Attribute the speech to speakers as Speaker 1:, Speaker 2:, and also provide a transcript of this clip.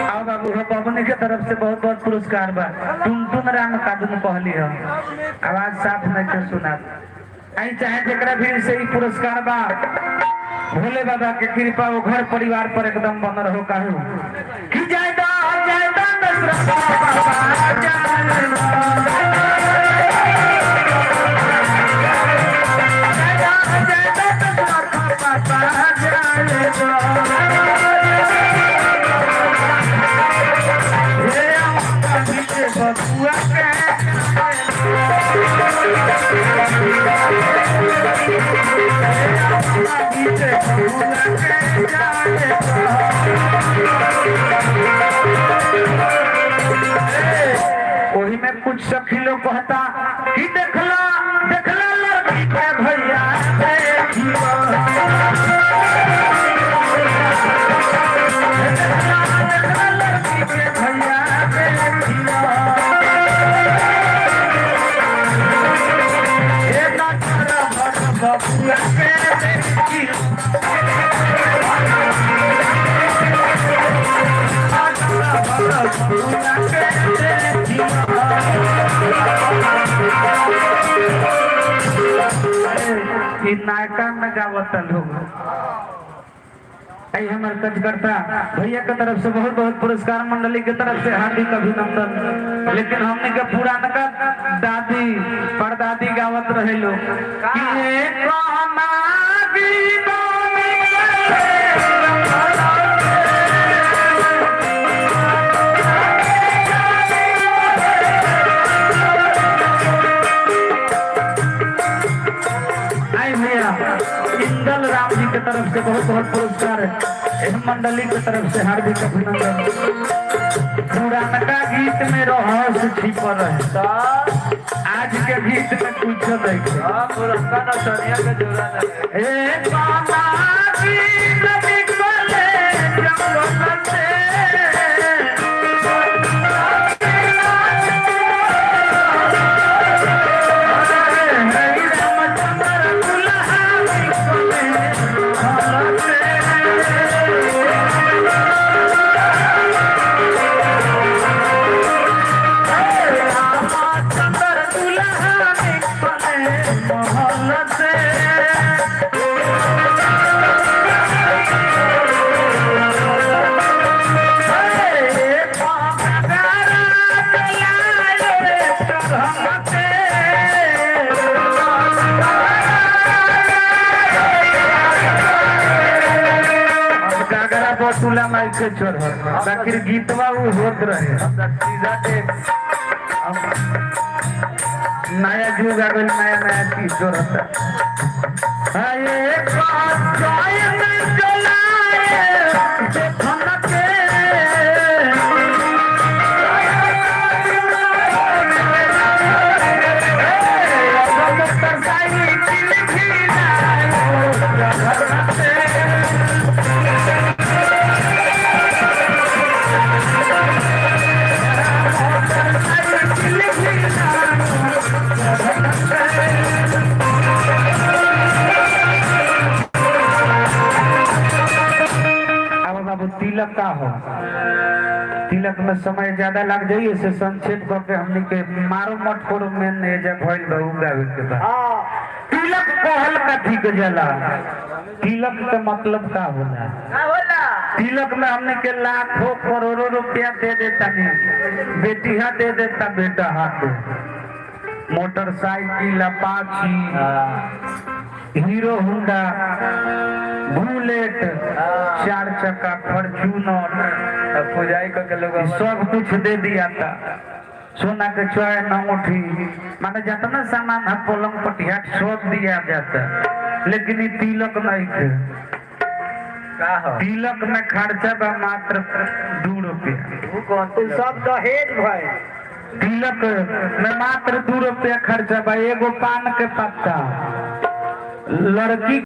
Speaker 1: आओ बाबू हो पवनी के तरफ से बहुत बहुत पुरस्कार बा। टुनटुन राम कादुन पहली है, आवाज साफ नहीं के सुना। आई चाहे जरा भी से ही पुरस्कार बा, भोले बाबा के कृपा वो घर परिवार पर एकदम बन रहो। कहू कि जय दा दशरथ बाबा वही में कुछ सखी लोग कहता कि देखला देखला लड़की के भैया लड़की के भैया नायका में गावत लोग। हमारे कचकर्ता भैया के तरफ से बहुत बहुत पुरस्कार, मंडली के तरफ से हार्दिक अभिनंदन। लेकिन हमने के पुराना का दादी परदादी गावत रहे लोग इंदल राम जी के तरफ से बहुत बहुत पुरस्कार है। मंडली की तरफ से हार्दिक अभिनंदन। पुरानका गीत में रहस्य छिपल है, आज के गीत में कुछ नहीं। पुरस्कार तुला माइक के चोर बाकी गीतवा वो होत रहे। नया जुग आ गई, नया नया चीज जोड़ता तिलक का हो। तिलक में समय ज्यादा लग जाइए से संक्षेप करके हमने के मारो मत फोड़ो में जब भइल बहु गावे के बाद तिलक कहल का ठीक जला। तिलक का मतलब का होला? तिलक में हमने के लाखों करोड़ों रुपया दे देता, नहीं बेटिया दे देता, बेटा हाथ motorcycle Apache, hero Honda, bullet, 4 चक्का, फॉर्च्यूनर, पुजाई करके लोग सब कुछ दे दिया था। सोना के चैन अंगूठी माने जितना सामान है पलंग पटिया सब दिया जाता, लेकिन ये तिलक नहीं थे। तिलक में खर्चा बा मात्र 2 रुपया।
Speaker 2: सब दहेज भाई।
Speaker 1: तिलक में मात्र 2 रुपया खर्चा बा। एगो पान के पत्ता लड़की